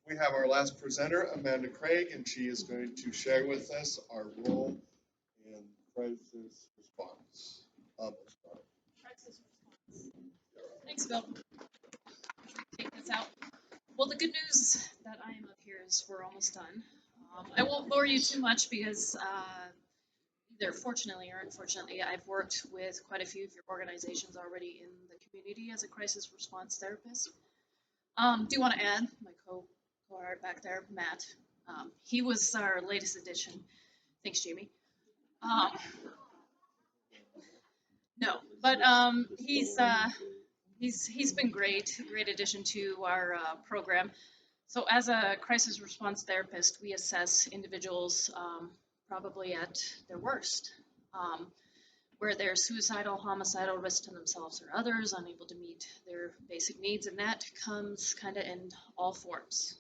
We have our last presenter, Amanda Kreig, and she is going to share with us our role in crisis response. Crisis response. Thanks, Bill. Take this out. Well, the good news that I am up here is we're almost done. I won't bore you too much because either fortunately or unfortunately, I've worked with quite a few of your organizations already in the community as a crisis response therapist. Do want to add my co-art back there, Matt. He was our latest addition. Thanks, Jamie. Um, no, but he's been great addition to our program. So as a crisis response therapist, we assess individuals probably at their worst, where they're suicidal, homicidal, risk to themselves or others, unable to meet their basic needs, and that comes kind of in all forms.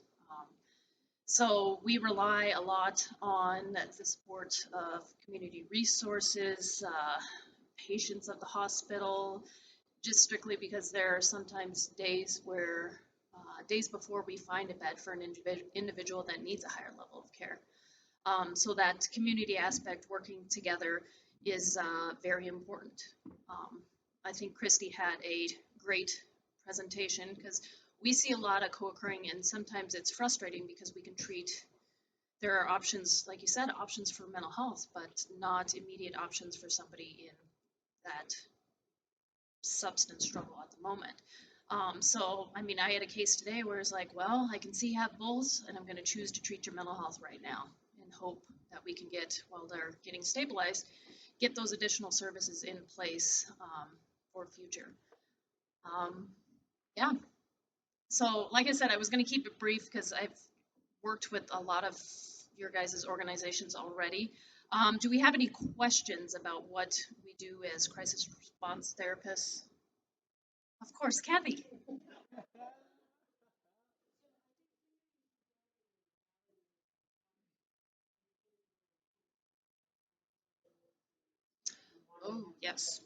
So we rely a lot on the support of community resources, patients of the hospital, just strictly because there are sometimes days where days before we find a bed for an individual that needs a higher level of care. So that community aspect working together is very important. I think Christy had a great presentation because we see a lot of co-occurring, and sometimes it's frustrating because we can treat, there are options, like you said, options for mental health, but not immediate options for somebody in that substance struggle at the moment. So, I mean, I had a case today where it's like, well, I can see you have both, and I'm going to choose to treat your mental health right now and hope that we can get, while they're getting stabilized, get those additional services in place for future. Yeah. So, like I said, I was going to keep it brief because I've worked with a lot of your guys' organizations already. Do we have any questions about what we do as crisis response therapists? Of course, Kathy. Oh, yes.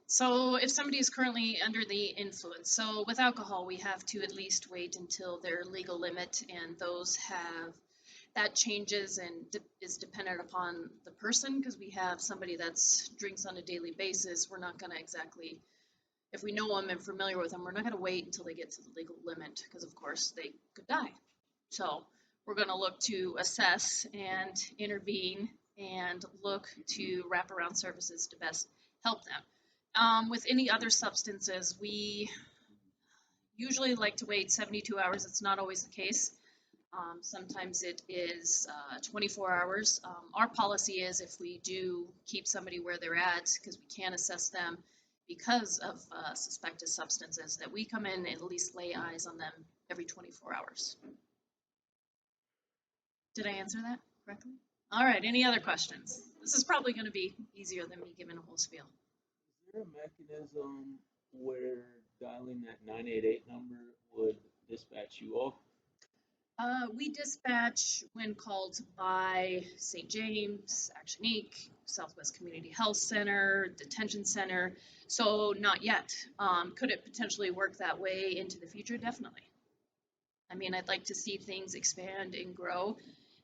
So if somebody is currently under the influence, so with alcohol, we have to at least wait until their legal limit, and those have, that changes and is dependent upon the person, because we have somebody that's drinks on a daily basis. We're not going to exactly, if we know them and familiar with them, we're not going to wait until they get to the legal limit, because of course they could die. So we're going to look to assess and intervene and look to wraparound services to best help them. With any other substances, we usually like to wait 72 hours. It's not always the case. Sometimes it is 24 hours. Our policy is if we do keep somebody where they're at, because we can't assess them because of suspected substances, that we come in and at least lay eyes on them every 24 hours. Did I answer that correctly? All right, any other questions? This is probably going to be easier than me giving a whole spiel. Is there a mechanism where dialing that 988 number would dispatch you off? We dispatch when called by St. James, Action Inc., Southwest Community Health Center, Detention Center. So not yet. Could it potentially work that way into the future? Definitely. I mean, I'd like to see things expand and grow.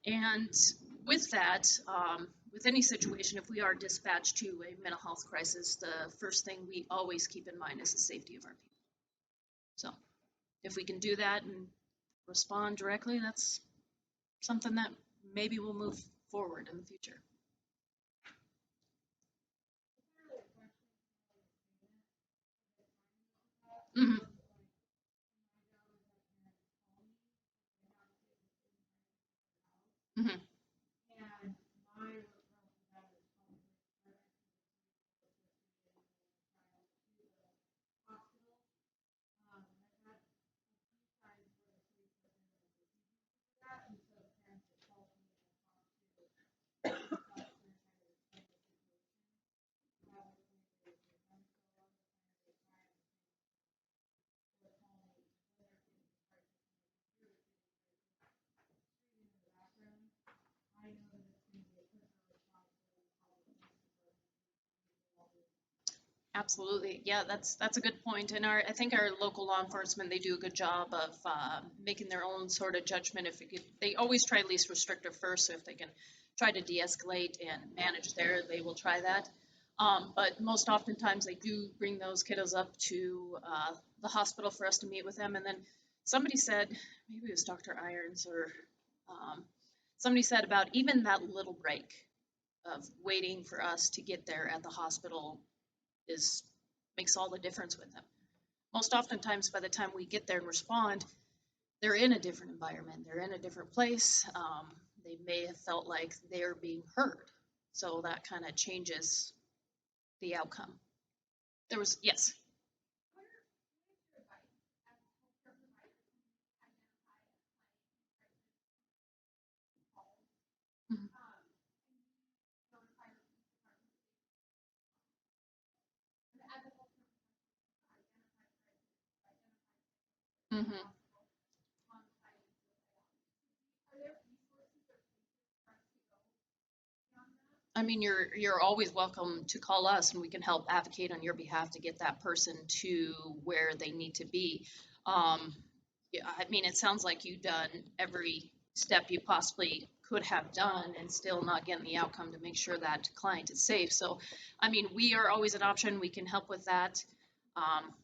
And with that, with any situation, if we are dispatched to a mental health crisis, the first thing we always keep in mind is the safety of our people. So if we can do that and respond directly, that's something that maybe will move forward in the future. Mm-hmm. Mm-hmm. Absolutely. Yeah, that's a good point. And I think our local law enforcement, they do a good job of making their own sort of judgment. If it could, they always try least restrictive first. So if they can try to de-escalate and manage there, they will try that. But most oftentimes they do bring those kiddos up to the hospital for us to meet with them. And then somebody said, maybe it was Dr. Irons or somebody said about even that little break of waiting for us to get there at the hospital is makes all the difference with them. Most oftentimes, by the time we get there and respond, they're in a different environment. They're in a different place. They may have felt like they're being heard. So that kind of changes the outcome. There was, yes. Mhm. Mhm. I mean, you're always welcome to call us, and we can help advocate on your behalf to get that person to where they need to be. Um, yeah, I mean, it sounds like you've done every step you possibly could have done and still not getting the outcome to make sure that client is safe. So, I mean, we are always an option. We can help with that. Um,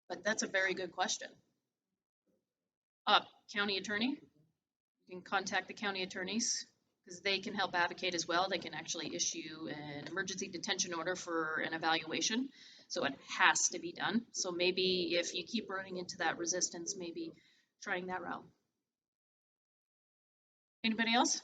but that's a very good question. Uh, County attorney, you can contact the county attorneys because they can help advocate as well. They can actually issue an emergency detention order for an evaluation. So it has to be done. So maybe if you keep running into that resistance, maybe trying that route. Anybody else?